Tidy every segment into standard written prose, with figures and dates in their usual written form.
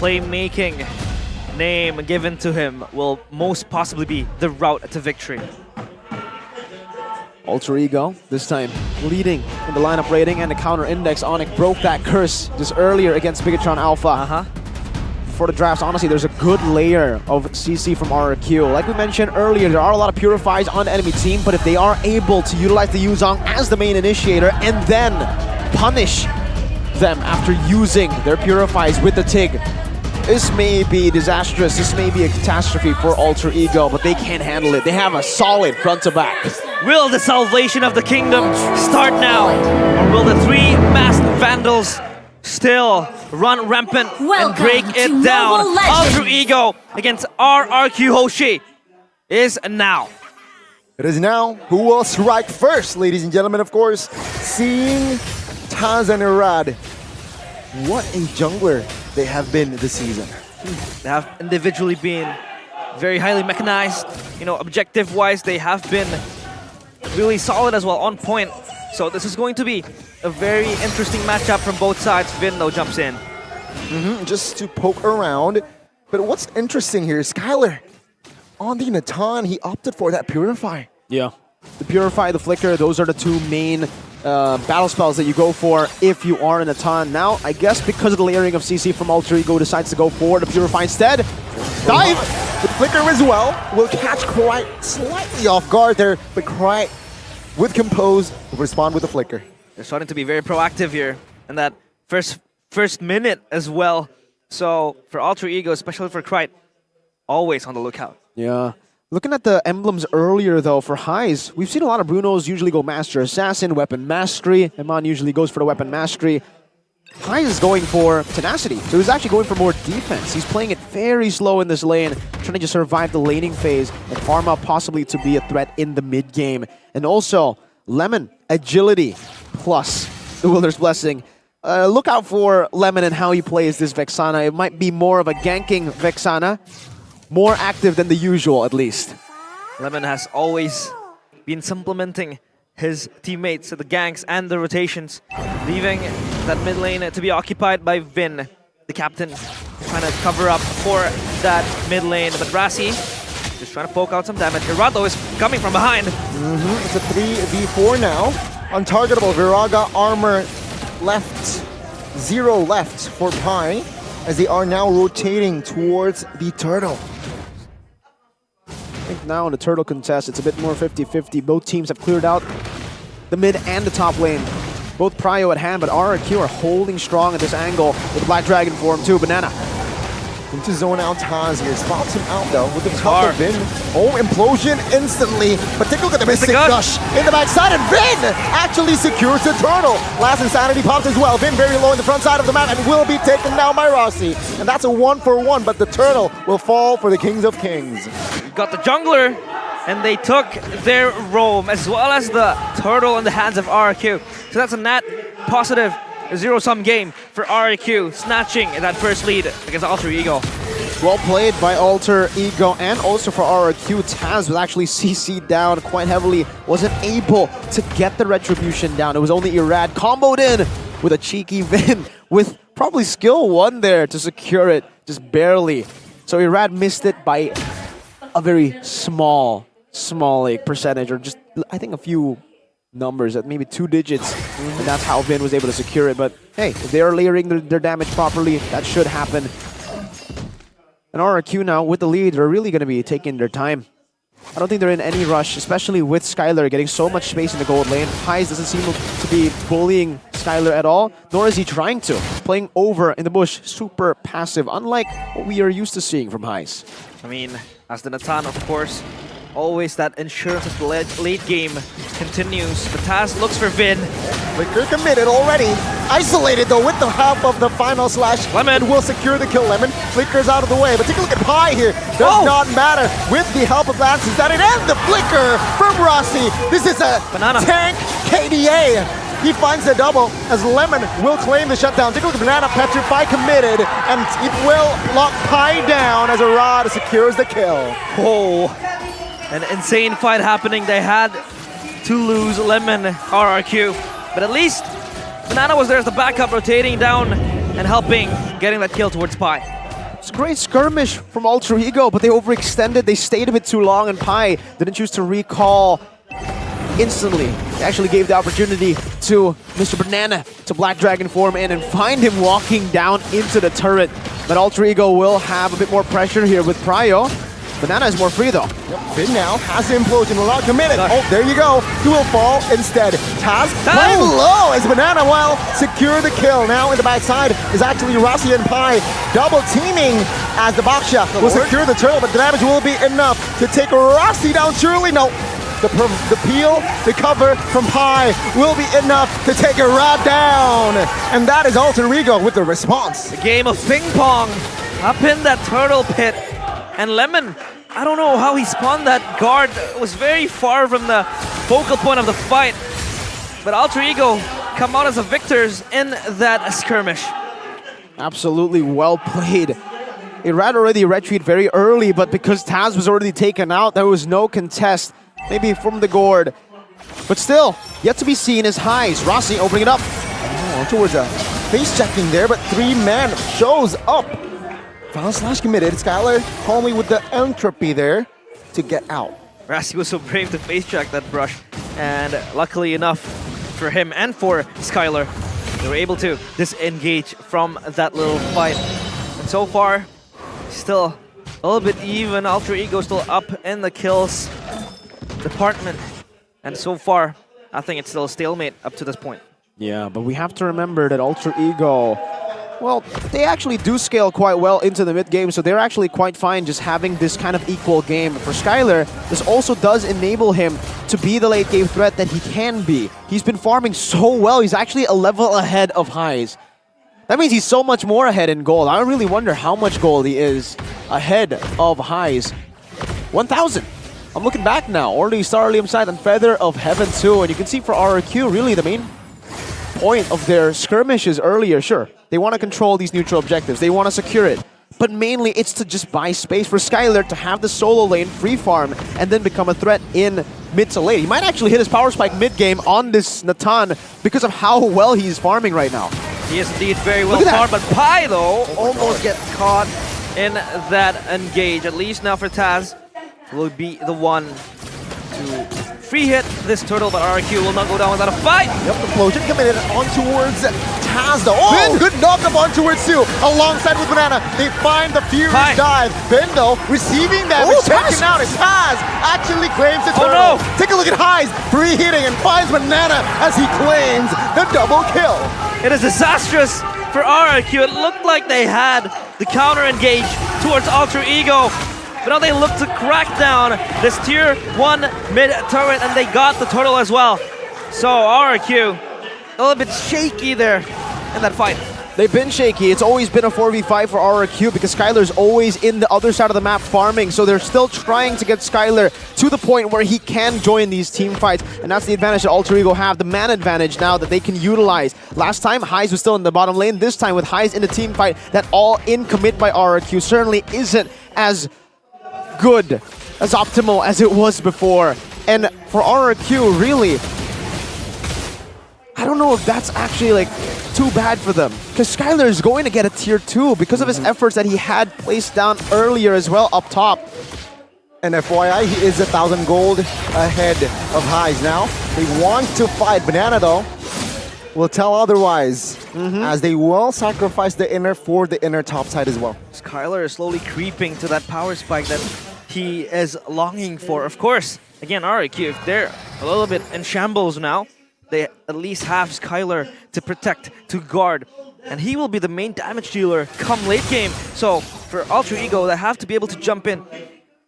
playmaking name given to him will most possibly be the route to victory. Alter Ego, this time leading in the lineup rating and the counter index. Onic broke that curse just earlier against Bigatron Alpha. For the drafts, honestly, there's a good layer of CC from RRQ. Like we mentioned earlier, there are a lot of Purifies on the enemy team, but if they are able to utilize the Yuzong as the main initiator and then punish them after using their Purifies with the TIG, this may be disastrous, this may be a catastrophe for Alter Ego, but they can't handle it. They have a solid front to back. Will the salvation of the kingdom start now? Or will the three masked vandals still run rampant and break it down? Alter Ego against RRQ HOSHI is now. It is now. Who will strike first, ladies and gentlemen? Of course, seeing Taz and Irad. What a jungler they have been this season. They have individually been very highly mechanized. You know, objective-wise, they have been really solid as well, on point. So this is going to be a very interesting matchup from both sides. Vin, though, jumps in. Just to poke around. But what's interesting here is Skylar, on the Natan, he opted for that Purify. Yeah. The Purify, the Flicker, those are the two main battle spells that you go for if you are in a Natan. Now, I guess because of the layering of CC from Alter Ego, decides to go for the Purify instead. Dive with Flicker as well. Will catch Krite slightly off guard there, but Krite with Compose will respond with the Flicker. They're starting to be very proactive here in that first minute as well. So for Alter Ego, especially for Krite, always on the lookout. Yeah. Looking at the emblems earlier, though, for highs, we've seen a lot of Brunos usually go Master Assassin, Weapon Mastery. Eman usually goes for the Weapon Mastery. Highs is going for Tenacity, so he's actually going for more defense. He's playing it very slow in this lane, trying to just survive the laning phase and farm up possibly to be a threat in the mid game. And also, Lemon, Agility, plus the Wilder's Blessing. Look out for Lemon and how he plays this Vexana. It might be more of a ganking Vexana. More active than the usual, at least. Lemon has always been supplementing his teammates, the ganks and the rotations, leaving that mid lane to be occupied by Vin, the captain, trying to cover up for that mid lane. But Rassi just trying to poke out some damage. Irado is coming from behind. It's a 3v4 now. Untargetable, Viraga armor left, 0 left for Pi, as they are now rotating towards the turtle. I think now in the turtle contest, it's a bit more 50-50. Both teams have cleared out the mid and the top lane. Both Prio at hand, but RRQ are holding strong at this angle with Black Dragon form too. Banana. Into zone out Taz here. Spots him out though with the top of Vin. Oh, implosion instantly. But take a look at the Mystic Gush in the backside, and Vin actually secures the turtle. Last Insanity pops as well. Vin very low in the front side of the map and will be taken down by Rossi. And that's a 1-for-1, but the turtle will fall for the Kings of Kings. Got the jungler, and they took their roam as well as the turtle in the hands of RRQ. So that's a net positive zero-sum game for RRQ, snatching that first lead against Alter Ego. Well played by Alter Ego, and also for RRQ. Taz was actually CC'd down quite heavily, wasn't able to get the retribution down. It was only Irad comboed in with a cheeky Vin with probably skill 1 there to secure it, just barely. So Irad missed it by a very small like percentage, or just I think a few numbers, at maybe 2 digits, and that's how Vin was able to secure it. But hey, if they are layering their damage properly, that should happen. And RRQ now with the lead, they're really going to be taking their time. I don't think they're in any rush, especially with Skylar getting so much space in the gold lane. Pies doesn't seem to be bullying Skylar at all, nor is he trying to. Playing over in the bush, super passive, unlike what we are used to seeing from Heis. I mean, as the Natan, of course, always that insurance of the late game continues. But Taz looks for Vin. Flicker committed already. Isolated though with the help of the final slash. Lemon will secure the kill. Lemon flickers out of the way. But take a look at Pi here. Does not matter with the help of Lances. That it ends the flicker from Rossi. This is a Banana tank KDA. He finds the double as Lemon will claim the shutdown. Take a look at Banana, Petrify committed, and it will lock Pi down as Arad secures the kill. Oh, an insane fight happening. They had to lose Lemon RRQ, but at least Banana was there as the backup, rotating down and helping, getting that kill towards Pi. It's a great skirmish from Alter Ego, but they overextended. They stayed a bit too long, and Pi didn't choose to recall instantly. They actually gave the opportunity to Mr. Banana to Black Dragon form in and find him walking down into the turret. But Alter Ego will have a bit more pressure here with Pryo. Banana is more free though. Finn now has the implosion, a lot committed. Oh, there you go. He will fall instead. Taz playing low as Banana will secure the kill. Now in the backside is actually Rossi and Pi double teaming as the Baksha will secure the turtle, but the damage will be enough to take Rossi down. Surely no. The peel, the cover from Pi will be enough to take a rat down. And that is Alter Ego with the response. A game of ping pong up in that turtle pit. And Lemon, I don't know how he spawned that guard. It was very far from the focal point of the fight. But Alter Ego come out as the victors in that skirmish. Absolutely well played. Irad already retreat very early, but because Taz was already taken out, there was no contest. Maybe from the gourd. But still, yet to be seen is Highs. Rossi opening it up. Oh, towards a face checking there, but 3-man shows up. Final slash committed. Skylar calmly with the entropy there to get out. Rossi was so brave to face check that brush. And luckily enough for him and for Skylar, they were able to disengage from that little fight. And so far, still a little bit even. Alter Ego still up in the kills department, and so far I think it's still a stalemate up to this point. Yeah, but we have to remember that Alter Ego, well, they actually do scale quite well into the mid game, so they're actually quite fine just having this kind of equal game. For Skylar, this also does enable him to be the late game threat that he can be. He's been farming so well, he's actually a level ahead of Highs. That means he's so much more ahead in gold. I really wonder how much gold he is ahead of Highs. 1,000. I'm looking back now. Already Star Liam side and Feather of Heaven too. And you can see for RRQ, really the main point of their skirmishes earlier, sure. They want to control these neutral objectives. They want to secure it. But mainly it's to just buy space for Skylar to have the solo lane free farm and then become a threat in mid to late. He might actually hit his power spike mid game on this Natan because of how well he's farming right now. He is indeed very well farmed, but Pi though almost gets caught in that engage. At least now for Taz will be the one to free hit this turtle, but RRQ will not go down without a fight. Yep, the explosion committed on towards Taz though. Oh! Finn, good knock up on towards two. Alongside with Banana, they find the Furious dive. Finn though, receiving damage, taken out. As Taz actually claims the turtle. No. Take a look at Highs, free hitting and finds Banana as he claims the double kill. It is disastrous for RRQ. It looked like they had the counter engage towards Alter Ego, but now they look to crack down this tier 1 mid turret, and they got the turtle as well. So RRQ, a little bit shaky there in that fight. They've been shaky. It's always been a 4v5 for RRQ because Skylar's always in the other side of the map farming, so they're still trying to get Skylar to the point where he can join these team fights, and that's the advantage that Alter Ego have, the man advantage now that they can utilize. Last time, Highs was still in the bottom lane. This time with Highs in the team fight, that all-in commit by RRQ certainly isn't as good, as optimal as it was before. And for RRQ, really, I don't know if that's actually like too bad for them, because Skylar is going to get a tier 2 because of his efforts that he had placed down earlier as well up top. And FYI, he is 1,000 gold ahead of Highs now. They want to fight. Banana though will tell otherwise, as they will sacrifice the inner for the inner top side as well. Skylar is slowly creeping to that power spike that he is longing for. Of course, again, RRQ, if they're a little bit in shambles now, they at least have Skylar to protect, to guard, and he will be the main damage dealer come late game. So for Alter Ego, they have to be able to jump in.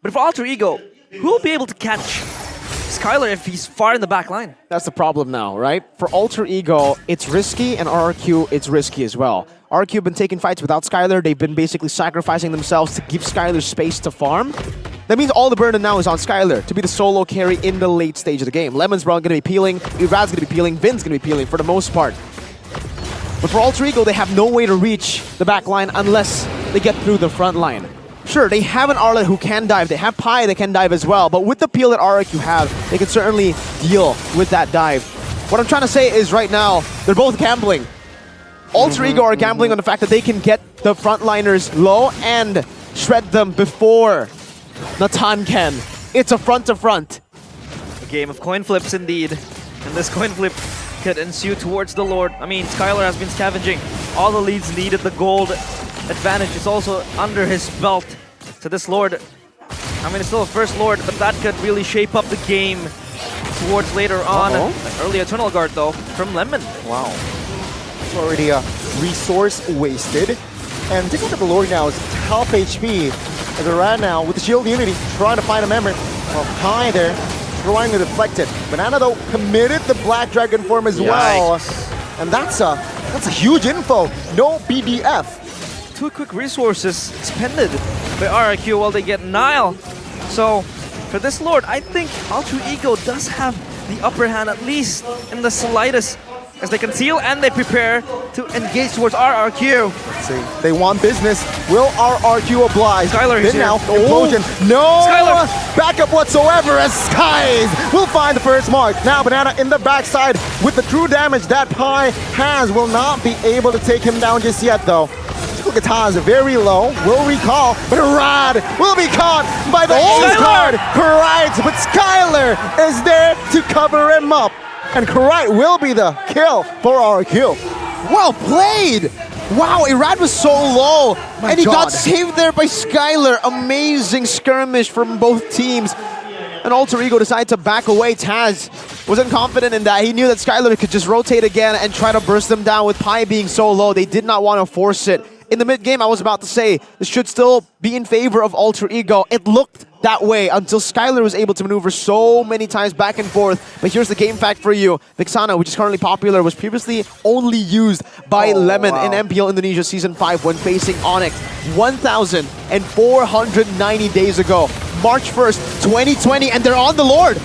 But for Alter Ego, who will be able to catch Skylar if he's far in the back line? That's the problem now, right? For Alter Ego, it's risky, and RRQ, it's risky as well. RRQ have been taking fights without Skylar. They've been basically sacrificing themselves to give Skylar space to farm. That means all the burden now is on Skylar to be the solo carry in the late stage of the game. Lemon's going to be peeling, Irad's going to be peeling, Vin's going to be peeling for the most part. But for Alter Ego, they have no way to reach the back line unless they get through the front line. Sure, they have an Arlet who can dive, they have Pi that can dive as well, but with the peel that RRQ have, they can certainly deal with that dive. What I'm trying to say is right now, they're both gambling. Alter Ego are gambling on the fact that they can get the frontliners low and shred them before Natan can. It's a front-to-front. A game of coin flips indeed. And this coin flip could ensue towards the Lord. I mean, Skylar has been scavenging all the leads needed. The gold advantage is also under his belt. So this Lord, I mean, it's still a first Lord, but that could really shape up the game towards later on. Early Eternal Guard, though, from Lemon. Wow. It's already a resource wasted. And take a look at the Lord now. It's half HP. As a right now, with the Shield Unity, trying to find a member. Well, Pi there, trying to deflect it. Banana, though, committed the Black Dragon form as well. And that's a huge info. No BDF. 2 quick resources expended by RRQ while they get Nile. So, for this Lord, I think Alter Ego does have the upper hand, at least in the slightest, as they conceal and they prepare to engage towards RRQ. Let's see. They want business. Will RRQ oblige? Skylar is here. Now, Implosion. No Skylar. backup whatsoever as Skies will find the first mark. Now Banana in the backside with the true damage that Pi has will not be able to take him down just yet though. Look at Taz, very low, will recall, but Rad will be caught by the ace card. Correct, but Skylar is there to cover him up. And Correct will be the kill for RRQ. Well played! Wow, Irad was so low, and he got saved there by Skylar. Amazing skirmish from both teams. And Alter Ego decided to back away. Taz wasn't confident in that. He knew that Skylar could just rotate again and try to burst them down. With Pi being so low, they did not want to force it. In the mid-game, I was about to say, this should still be in favor of Alter Ego. It looked that way until Skylar was able to maneuver so many times back and forth. But here's the game fact for you. Vixana, which is currently popular, was previously only used by Lemon in MPL Indonesia Season 5 when facing Onyx 1,490 days ago. March 1st, 2020, and they're on the Lord.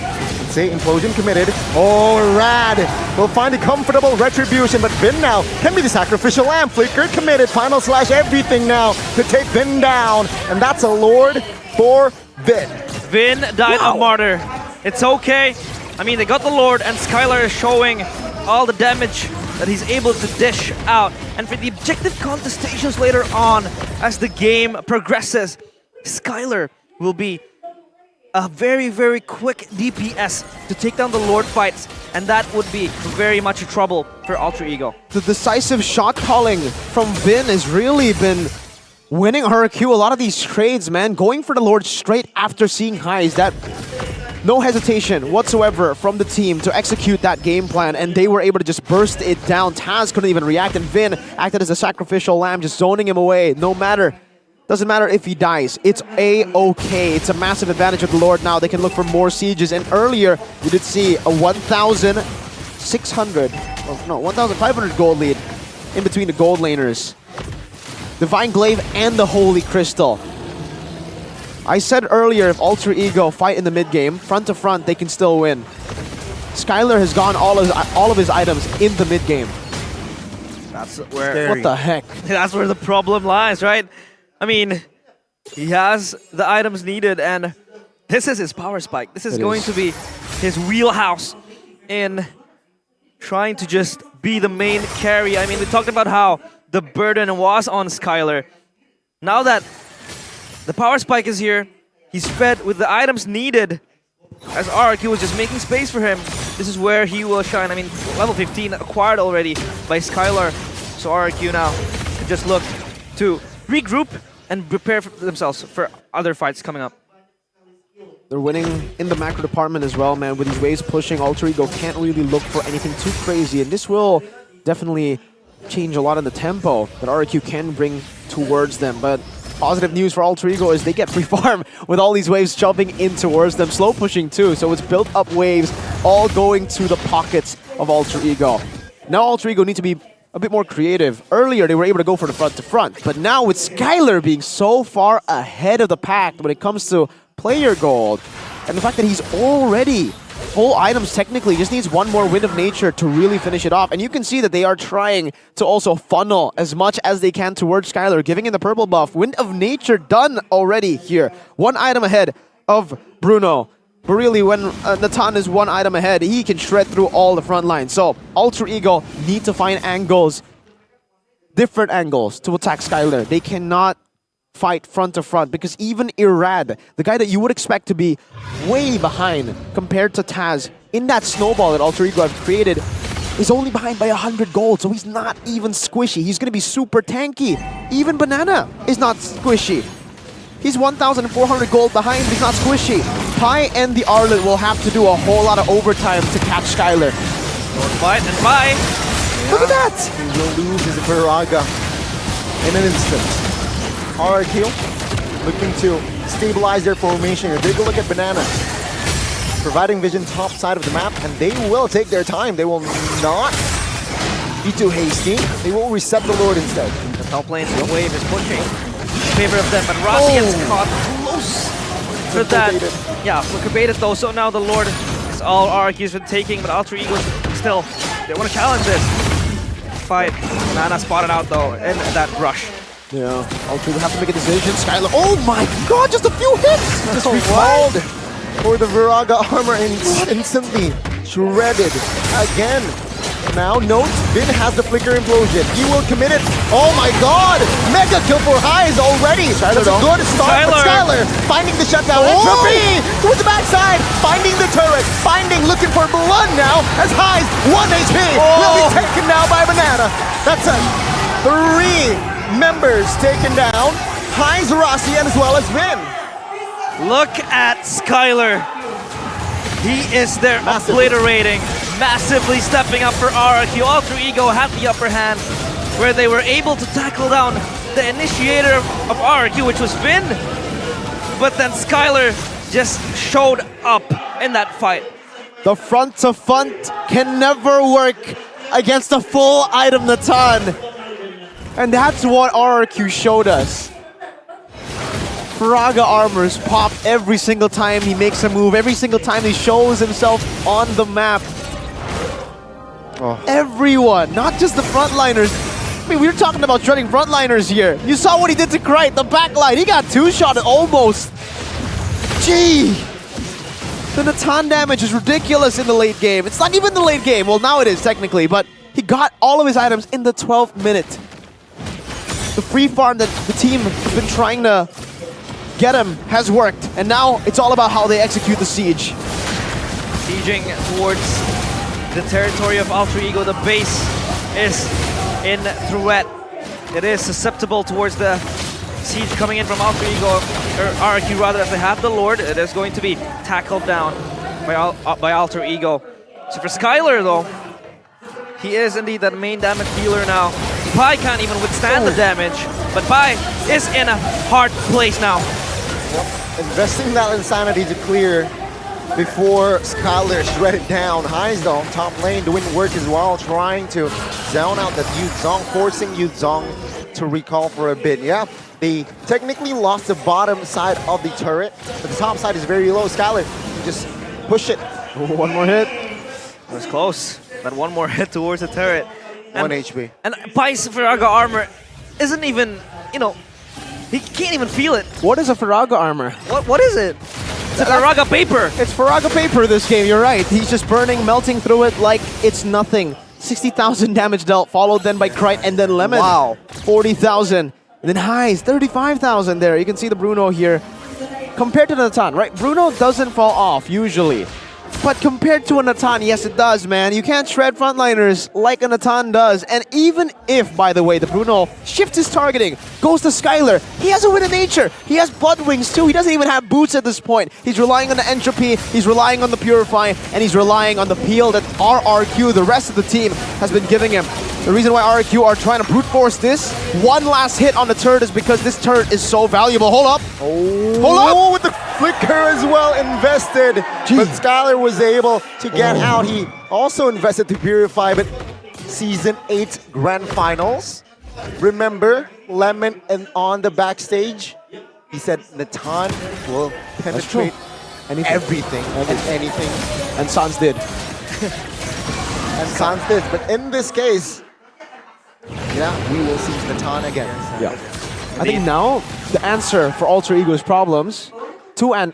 Say Implosion committed. Oh, Rad will find a comfortable retribution, but Vin now can be the sacrificial lamb. Flicker committed, final slash everything now to take Vin down, and that's a Lord for Vin. Vin died a martyr. It's okay. I mean, they got the Lord, and Skylar is showing all the damage that he's able to dish out. And for the objective contestations later on, as the game progresses, Skylar will be a very, very quick DPS to take down the Lord fights, and that would be very much a trouble for Alter Ego. The decisive shot calling from Vin has really been winning RRQ a lot of these trades, man. Going for the Lord straight after seeing highs. That no hesitation whatsoever from the team to execute that game plan, and they were able to just burst it down. Taz couldn't even react, and Vin acted as a sacrificial lamb, just zoning him away. Doesn't matter if he dies. It's A-okay. It's a massive advantage of the Lord now. They can look for more sieges. And earlier, we did see a 1,500 gold lead in between the gold laners. Divine Glaive and the Holy Crystal. I said earlier, if Alter Ego fight in the mid-game, front to front, they can still win. Skylar has gone all of his items in the mid-game. That's where... What the heck? That's where the problem lies, right? I mean, he has the items needed, and this is his power spike. This is going to be his wheelhouse in trying to just be the main carry. I mean, we talked about how the burden was on Skylar. Now that the power spike is here, he's fed with the items needed, as RRQ was just making space for him. This is where he will shine. I mean, level 15 acquired already by Skylar. So RRQ now can just look to regroup and prepare for themselves for other fights coming up. They're winning in the macro department as well, man. With these waves pushing, Alter Ego can't really look for anything too crazy, and this will definitely change a lot in the tempo that RRQ can bring towards them. But positive news for Alter Ego is they get free farm with all these waves jumping in towards them. Slow pushing too, so it's built up waves all going to the pockets of Alter Ego. Now Alter Ego need to be a bit more creative. Earlier, they were able to go for the front-to-front, but now with Skylar being so far ahead of the pack when it comes to player gold, and the fact that he's already full items technically, just needs one more Wind of Nature to really finish it off. And you can see that they are trying to also funnel as much as they can towards Skylar, giving him the purple buff. Wind of Nature done already here. One item ahead of Bruno. But really, when Natan is one item ahead, he can shred through all the front lines. So, Alter Ego need to find angles different angles to attack Skylar. They cannot fight front to front because even Irad, the guy that you would expect to be way behind compared to Taz in that snowball that Alter Ego have created, is only behind by 100 gold, so he's not even squishy. He's gonna be super tanky. Even Banana is not squishy. He's 1,400 gold behind, but he's not squishy. Pi and the Arlet will have to do a whole lot of overtime to catch Skylar. Short fight and Pi. Look at that! He will lose his Viraga in an instant. RRQ looking to stabilize their formation. Take a look at Banana. Providing vision top side of the map, and they will take their time. They will not be too hasty. They will reset the Lord instead. The top lane, the wave is pushing in favor of them, but Rossi gets caught close for that. Yeah, flicker baited though, so now the Lord is all RRQ's been taking, but Alter Ego still, they want to challenge this fight. Nana spotted out though in that rush. Yeah, Alter will have to make a decision. Skylar, oh my god, just a few hits! Just recalled for the Viraga armor and instantly shredded again. Now note, Vin has the flicker implosion. He will commit it. Oh my god! Mega kill for Highs already! That's a good start for Skylar. Finding the shutdown. Entropy! With the backside! Finding the turret. Looking for blood now as Highs 1 HP will be taken now by Banana. That's a 3 members taken down. Highs, Rossi, and as well as Vin. Look at Skylar. He is there obliterating, massively stepping up for RRQ. Alter Ego had the upper hand where they were able to tackle down the initiator of RRQ, which was Vin. But then Skylar just showed up in that fight. The front to front can never work against a full item Natan. And that's what RRQ showed us. Viraga armors pop every single time he makes a move, every single time he shows himself on the map. Everyone, not just the frontliners. I mean, we were talking about shredding frontliners here. You saw what he did to Krite, the backline. He got two-shotted almost. Gee! The Natan damage is ridiculous in the late game. It's not even the late game. Well, now it is technically, but he got all of his items in the 12th minute. The free farm that the team has been trying to get him has worked, and now it's all about how they execute the siege. Sieging towards the territory of Alter Ego. The base is in threat. It is susceptible towards the siege coming in from Alter Ego, or RRQ rather, as they have the Lord. It is going to be tackled down by Alter Ego. So for Skylar though, he is indeed that main damage dealer now. Pi can't even withstand the damage, but Pi is in a hard place now. Investing that insanity to clear before Skylar shredded down. Highs though, top lane doing work as well, trying to zone out that Yuzong, forcing Yuzong to recall for a bit. Yeah, they technically lost the bottom side of the turret, but the top side is very low. Skylar, just push it. One more hit. It was close, but one more hit towards the turret. And, 1 HP. And Pai's Viraga armor isn't even, you know, he can't even feel it. What is a Viraga armor? What is it? It's a Viraga paper. It's Viraga paper this game, you're right. He's just burning, melting through it like it's nothing. 60,000 damage dealt, followed then by Krite and then Lemon. Wow. 40,000. And then Highs, 35,000 there. You can see the Bruno here. Compared to Natan, right? Bruno doesn't fall off usually. But compared to a Natan, yes it does, man. You can't shred frontliners like a Natan does. And even if, by the way, the Bruno shifts his targeting, goes to Skylar, he has a win of nature. He has Blood Wings too. He doesn't even have boots at this point. He's relying on the Entropy, he's relying on the Purify, and he's relying on the peel that RRQ, the rest of the team, has been giving him. The reason why RRQ are trying to brute force this one last hit on the turret is because this turret is so valuable. Hold up. Hold up with the flicker as well invested. But Skylar was able to get out. He also invested to Purify, but Season 8 Grand Finals. Remember, Lemon and on the backstage, he said Natan will penetrate everything and anything. And Sans did. And Sans did. But in this case, yeah, we will see Natan again. Yeah. I think now the answer for Alter Ego's problems,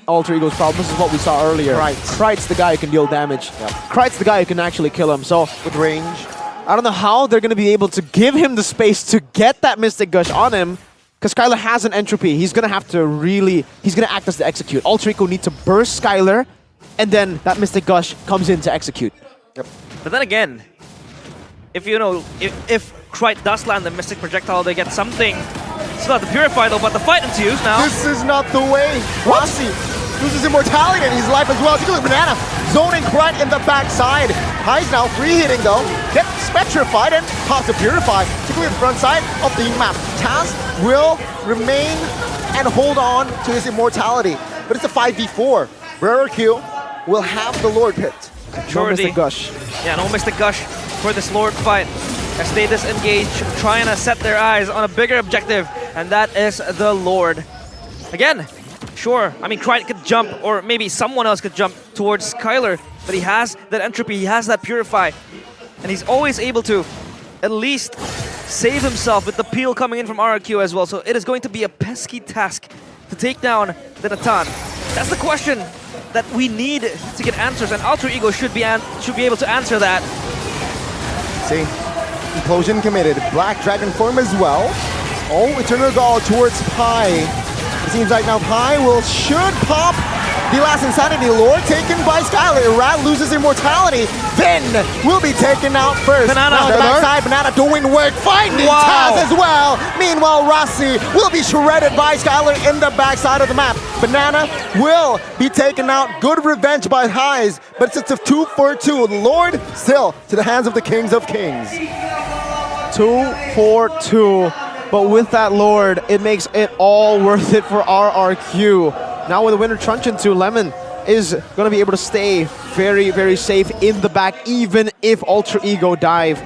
Alter Ego's problems, is what we saw earlier. Krite. Krite's the guy who can deal damage. Yep. Krite's the guy who can actually kill him. So with range. I don't know how they're going to be able to give him the space to get that Mystic Gush on him, because Skylar has an entropy. He's going to have to really, he's going to act as the execute. Alter Ego need to burst Skylar, and then that Mystic Gush comes in to execute. Yep. But then again, if you know, if Krite does land the Mystic Projectile, they get something. It's not the Purify though, but the fight ensues now. This is not the way. Rossi loses immortality and his life as well. Particularly Banana zoning Krite in the backside. High's now free hitting though. Gets petrified and pops the Purify, particularly the front side of the map. Taz will remain and hold on to his immortality. But it's a 5v4. RRQ will have the Lord Pit. No Mystic Gush. Yeah, no Mystic Gush for this Lord fight. As they disengage, trying to set their eyes on a bigger objective, and that is the Lord. Again, sure, I mean, Krite could jump, or maybe someone else could jump towards Skylar, but he has that entropy, he has that Purify, and he's always able to at least save himself with the peel coming in from RRQ as well, so it is going to be a pesky task to take down the Natan. That's the question that we need to get answers, and Alter Ego should be able to answer that. See, Implosion committed. Black Dragon form as well. Oh, Eternal Gall towards Pi. It seems like now Pi should pop the last Insanity Lord, taken by Skylar. Rat loses immortality. Then will be taken out first. Banana on the backside. Banana doing work, finding Taz as well. Meanwhile, Rossi will be shredded by Skylar in the backside of the map. Banana will be taken out. Good revenge by Highs, but it's a 2-for-2. Lord still to the hands of the Kings of Kings. 2-4-2. But with that Lord, it makes it all worth it for RRQ. Now with the winner truncheon too, Lemon is going to be able to stay very, very safe in the back, even if Alter Ego dive.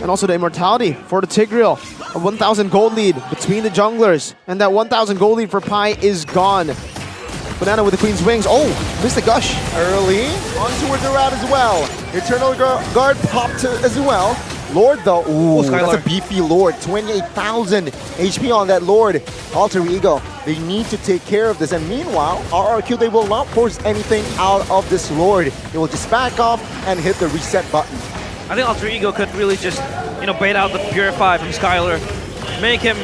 And also the immortality for the Tigreal. A 1,000 gold lead between the junglers. And that 1,000 gold lead for Pi is gone. Banana with the Queen's Wings. Oh, missed the Gush. Early onto the route as well. Eternal Guard popped as well. Lord though, ooh, that's a beefy Lord. 28,000 HP on that Lord. Alter Ego, they need to take care of this. And meanwhile, RRQ, they will not force anything out of this Lord. They will just back off and hit the reset button. I think Alter Ego could really just, you know, bait out the Purify from Skylar, make him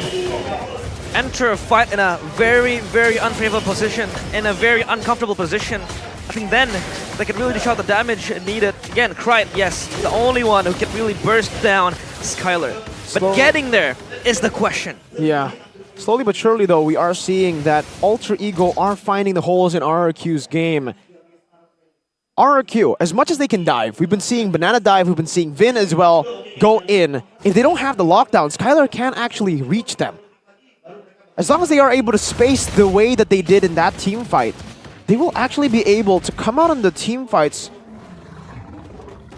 enter a fight in a very, very unfavorable position, in a very uncomfortable position. I think then they could really dish out the damage needed. Again, Krite, yes, the only one who can really burst down Skylar. But getting there is the question. Yeah. Slowly but surely, though, we are seeing that Alter Ego are finding the holes in RRQ's game. RRQ, as much as they can dive, we've been seeing Banana dive, we've been seeing Vin as well go in. If they don't have the lockdown, Skylar can't actually reach them. As long as they are able to space the way that they did in that team fight, they will actually be able to come out on the team fights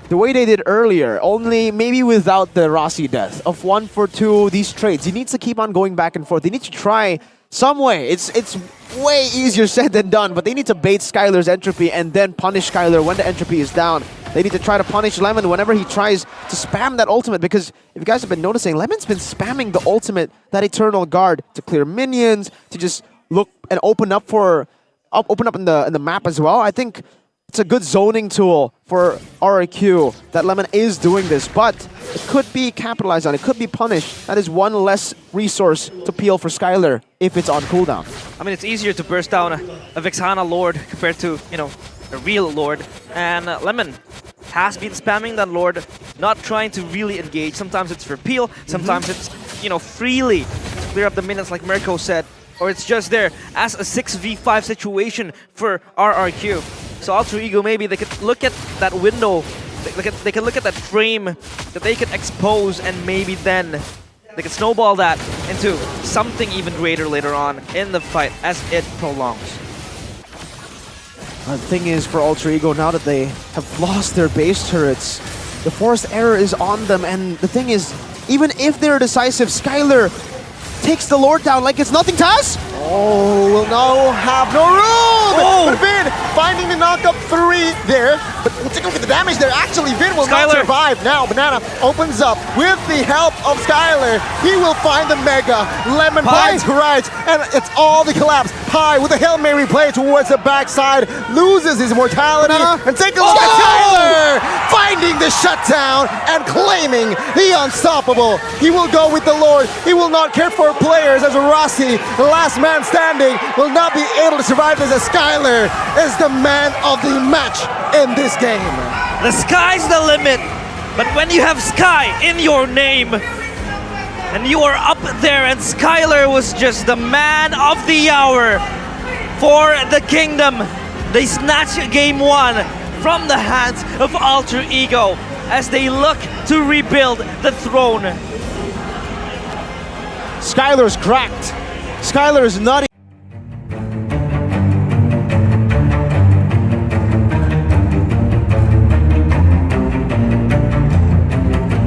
the way they did earlier, only maybe without the Rossi death of 1-for-2, these trades. He needs to keep on going back and forth. They need to try some way. It's way easier said than done, but they need to bait Skylar's entropy and then punish Skylar when the entropy is down. They need to try to punish Lemon whenever he tries to spam that ultimate, because if you guys have been noticing, Lemon's been spamming the ultimate, that Eternal Guard, to clear minions, to just look and open up in the map as well. I think it's a good zoning tool for RRQ that Lemon is doing this, but it could be capitalized on, it could be punished. That is one less resource to peel for Skylar if it's on cooldown. I mean, it's easier to burst down a Vexana Lord compared to, you know, a real Lord. And Lemon has been spamming that Lord, not trying to really engage. Sometimes it's for peel, sometimes it's, you know, freely to clear up the minions like Mirko said, or it's just there as a 6v5 situation for RRQ. So Alter Ego, maybe they could look at that window, they could look at that frame that they could expose, and maybe then they could snowball that into something even greater later on in the fight as it prolongs. The thing is, for Alter Ego, now that they have lost their base turrets, the forced error is on them, and the thing is, even if they're decisive, Skylar takes the Lord down like it's nothing, Taz! Oh, will now have no room! Oh. But Vin finding the knockup 3 there. But take a look at the damage there. Actually, Vin will not Skylar. survive. Now, Banana opens up with the help of Skylar. He will find the Mega. Lemon Pie. bites right, and it's all the collapse. Pie with a Hail Mary play towards the backside, loses his mortality, and take a look at Skylar finding the shutdown and claiming the unstoppable. He will go with the Lord. He will not care for players as Rossi, the last man standing, will not be able to survive this as Skylar is the man of the match in this game. The sky's the limit, but when you have Sky in your name, and you are up there, and Skylar was just the man of the hour for the kingdom. They snatch game 1 from the hands of Alter Ego as they look to rebuild the throne. Skylar's cracked. Skylar is not